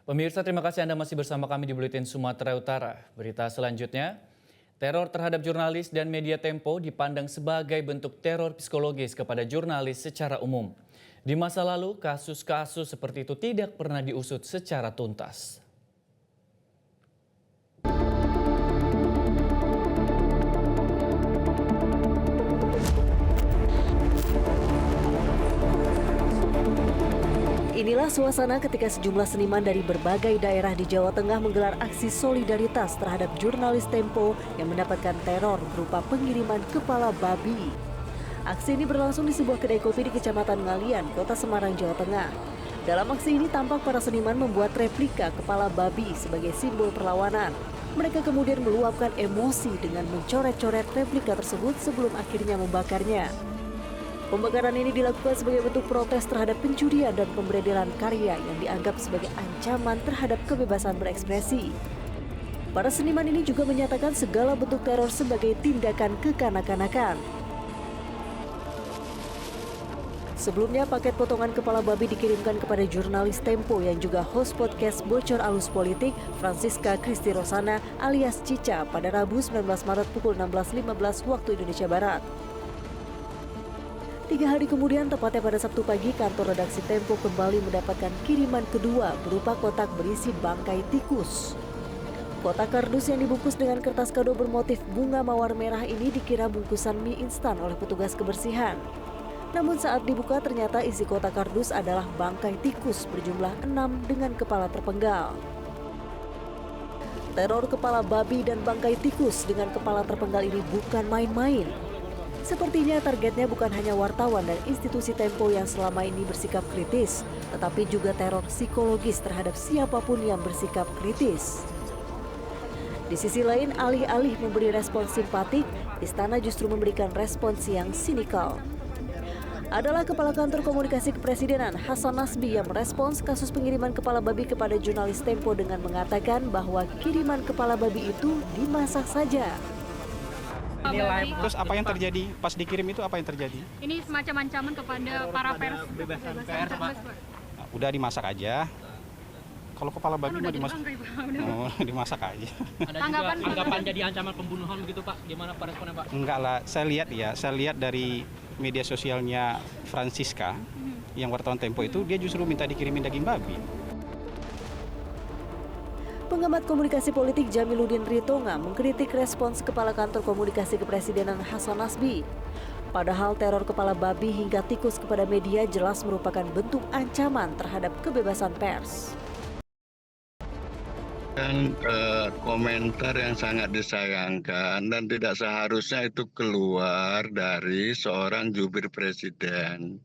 Pemirsa, terima kasih Anda masih bersama kami di Buletin Sumatera Utara. Berita selanjutnya, teror terhadap jurnalis dan media Tempo dipandang sebagai bentuk teror psikologis kepada jurnalis secara umum. Di masa lalu, kasus-kasus seperti itu tidak pernah diusut secara tuntas. Inilah suasana ketika sejumlah seniman dari berbagai daerah di Jawa Tengah menggelar aksi solidaritas terhadap jurnalis Tempo yang mendapatkan teror berupa pengiriman kepala babi. Aksi ini berlangsung di sebuah kedai kopi di Kecamatan Ngalian, Kota Semarang, Jawa Tengah. Dalam aksi ini tampak para seniman membuat replika kepala babi sebagai simbol perlawanan. Mereka kemudian meluapkan emosi dengan mencoret-coret replika tersebut sebelum akhirnya membakarnya. Pembakaran ini dilakukan sebagai bentuk protes terhadap pencurian dan pemberedelan karya yang dianggap sebagai ancaman terhadap kebebasan berekspresi. Para seniman ini juga menyatakan segala bentuk teror sebagai tindakan kekanak-kanakan. Sebelumnya, paket potongan kepala babi dikirimkan kepada jurnalis Tempo yang juga host podcast Bocor Alus Politik, Francisca Christy Rosana alias Cica pada Rabu 19 Maret pukul 16.15 waktu Indonesia Barat. 3 hari kemudian, tepatnya pada Sabtu pagi, kantor redaksi Tempo kembali mendapatkan kiriman kedua berupa kotak berisi bangkai tikus. Kotak kardus yang dibungkus dengan kertas kado bermotif bunga mawar merah ini dikira bungkusan mie instan oleh petugas kebersihan. Namun saat dibuka ternyata isi kotak kardus adalah bangkai tikus berjumlah 6 dengan kepala terpenggal. Teror kepala babi dan bangkai tikus dengan kepala terpenggal ini bukan main-main. Sepertinya targetnya bukan hanya wartawan dan institusi Tempo yang selama ini bersikap kritis, tetapi juga teror psikologis terhadap siapapun yang bersikap kritis. Di sisi lain, alih-alih memberi respons simpatik, istana justru memberikan respons yang sinikal. Adalah Kepala Kantor Komunikasi Kepresidenan Hasan Nasbi yang merespons kasus pengiriman kepala babi kepada jurnalis Tempo dengan mengatakan bahwa kiriman kepala babi itu dimasak saja. Terus apa yang terjadi pas dikirim itu, apa yang terjadi? Ini semacam ancaman kepada para pers. Bebasan pers, Pak. Nah, udah dimasak aja. Kalau kepala babi mau dimasak, dimasak aja. Ada juga anggapan jadi ancaman pembunuhan begitu, Pak. Gimana Pak responnya, Pak? Enggak lah, saya lihat dari media sosialnya Francisca, yang wartawan Tempo itu, dia justru minta dikirimin daging babi. Pengamat komunikasi politik Jamiluddin Ritonga mengkritik respons Kepala Kantor Komunikasi Kepresidenan Hasan Nasbi. Padahal teror kepala babi hingga tikus kepada media jelas merupakan bentuk ancaman terhadap kebebasan pers. Komentar yang sangat disayangkan dan tidak seharusnya itu keluar dari seorang jubir presiden.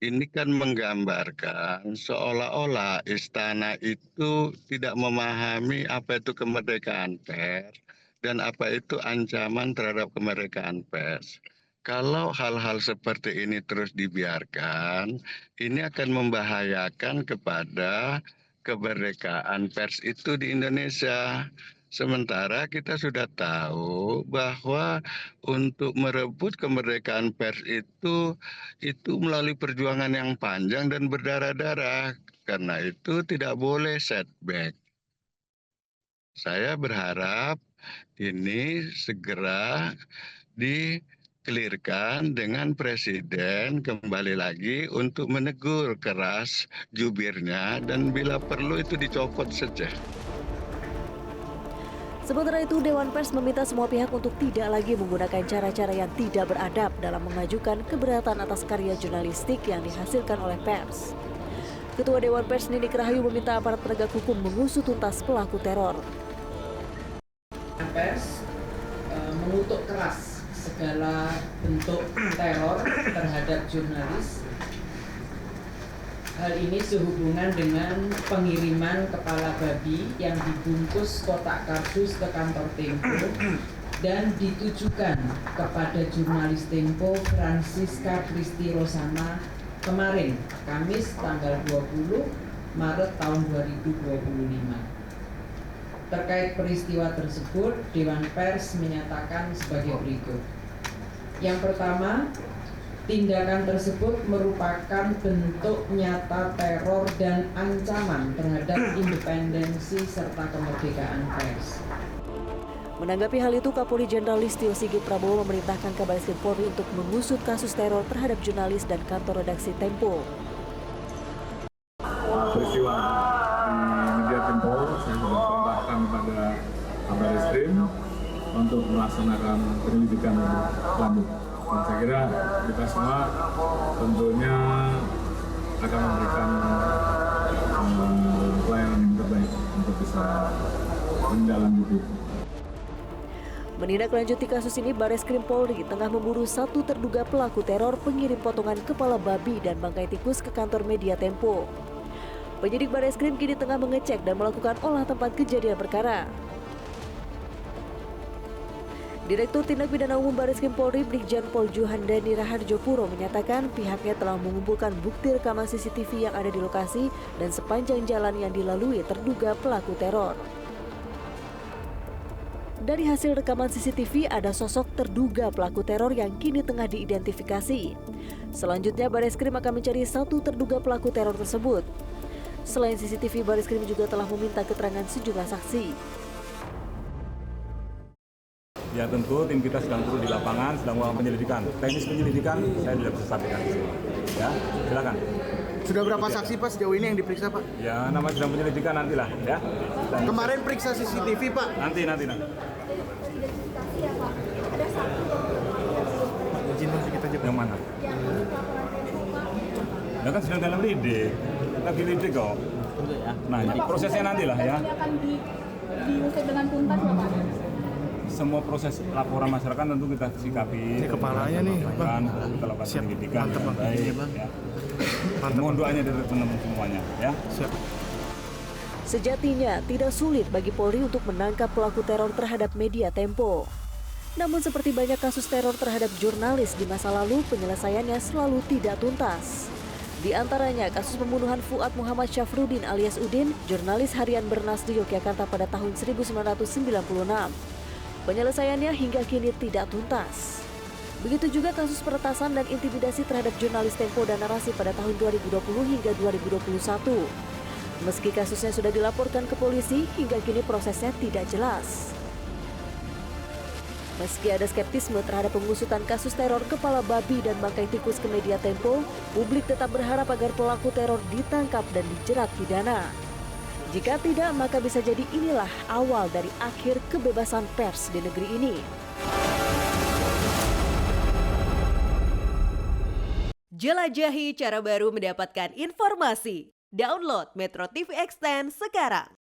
Ini kan menggambarkan seolah-olah istana itu tidak memahami apa itu kemerdekaan pers dan apa itu ancaman terhadap kemerdekaan pers. Kalau hal-hal seperti ini terus dibiarkan, ini akan membahayakan kepada kemerdekaan pers itu di Indonesia. Sementara kita sudah tahu bahwa untuk merebut kemerdekaan pers itu melalui perjuangan yang panjang dan berdarah-darah. Karena itu tidak boleh setback. Saya berharap ini segera dikelirkan dengan Presiden kembali lagi untuk menegur keras jubirnya dan bila perlu itu dicopot saja. Sementara itu, Dewan Pers meminta semua pihak untuk tidak lagi menggunakan cara-cara yang tidak beradab dalam mengajukan keberatan atas karya jurnalistik yang dihasilkan oleh pers. Ketua Dewan Pers Ninik Rahayu meminta aparat penegak hukum mengusut tuntas pelaku teror. Pers mengutuk keras segala bentuk teror terhadap jurnalis. Hal ini sehubungan dengan pengiriman kepala babi yang dibungkus kotak kardus ke kantor Tempo dan ditujukan kepada jurnalis Tempo Francisca Christy Rosana kemarin, Kamis tanggal 20 Maret tahun 2025. Terkait peristiwa tersebut, Dewan Pers menyatakan sebagai berikut. Yang pertama, Tindakan tersebut merupakan bentuk nyata teror dan ancaman terhadap independensi serta kemerdekaan pers. Menanggapi hal itu, Kapolri Jenderal Listio Sigit Prabowo memerintahkan Kabareskrim Polri untuk mengusut kasus teror terhadap jurnalis dan kantor redaksi Tempo. Peristiwa di media Tempo, saya sudah perintahkan kepada Kabareskrim untuk melaksanakan penyelidikan lebih lanjut. Dan saya kira kita semua tentunya akan memberikan pelayanan yang terbaik untuk bisa menindaklanjuti. Menindaklanjuti kasus ini, Bareskrim Polri tengah memburu satu terduga pelaku teror pengirim potongan kepala babi dan bangkai tikus ke kantor media Tempo. Penyidik Bareskrim kini tengah mengecek dan melakukan olah tempat kejadian perkara. Direktur Tindak Pidana Umum Bareskrim Polri Brigjen Pol Juhandani Raharjo Puro menyatakan pihaknya telah mengumpulkan bukti rekaman CCTV yang ada di lokasi dan sepanjang jalan yang dilalui terduga pelaku teror. Dari hasil rekaman CCTV ada sosok terduga pelaku teror yang kini tengah diidentifikasi. Selanjutnya Bareskrim akan mencari satu terduga pelaku teror tersebut. Selain CCTV, Bareskrim juga telah meminta keterangan sejumlah saksi. Ya tentu tim kita sedang turun di lapangan, sedang melakukan penyelidikan. Teknis penyelidikan saya tidak bisa sampaikan di sini. Ya, silakan. Sudah berapa saksi Pak sejauh ini yang diperiksa Pak? Ya namanya sedang penyelidikan nantilah ya. Dan Kemarin periksa CCTV Pak. nanti. Yang mana? Ya kan sedang dalam lidik. Lagi lidik kok. Nah, prosesnya nantilah ya. Akan diusut dengan tuntas ya Pak? Semua proses laporan masyarakat tentu kita sikapi. Ini kepalanya nih, Bang. Kita lakukan penyelidikan Mantap, Bang. baik. Iya, Bang. Ya. Mohon doanya dari teman-teman semuanya ya. Siap. Sejatinya tidak sulit bagi Polri untuk menangkap pelaku teror terhadap media Tempo. Namun seperti banyak kasus teror terhadap jurnalis di masa lalu, penyelesaiannya selalu tidak tuntas. Di antaranya kasus pembunuhan Fuad Muhammad Syafruddin alias Udin, jurnalis harian Bernas di Yogyakarta pada tahun 1996. Penyelesaiannya hingga kini tidak tuntas. Begitu juga kasus peretasan dan intimidasi terhadap jurnalis Tempo dan Narasi pada tahun 2020 hingga 2021. Meski kasusnya sudah dilaporkan ke polisi, hingga kini prosesnya tidak jelas. Meski ada skeptisme terhadap pengusutan kasus teror kepala babi dan bangkai tikus ke media Tempo, publik tetap berharap agar pelaku teror ditangkap dan dijerat pidana. Jika tidak, maka bisa jadi inilah awal dari akhir kebebasan pers di negeri ini. Jelajahi cara baru mendapatkan informasi. Download Metro TV Extend sekarang.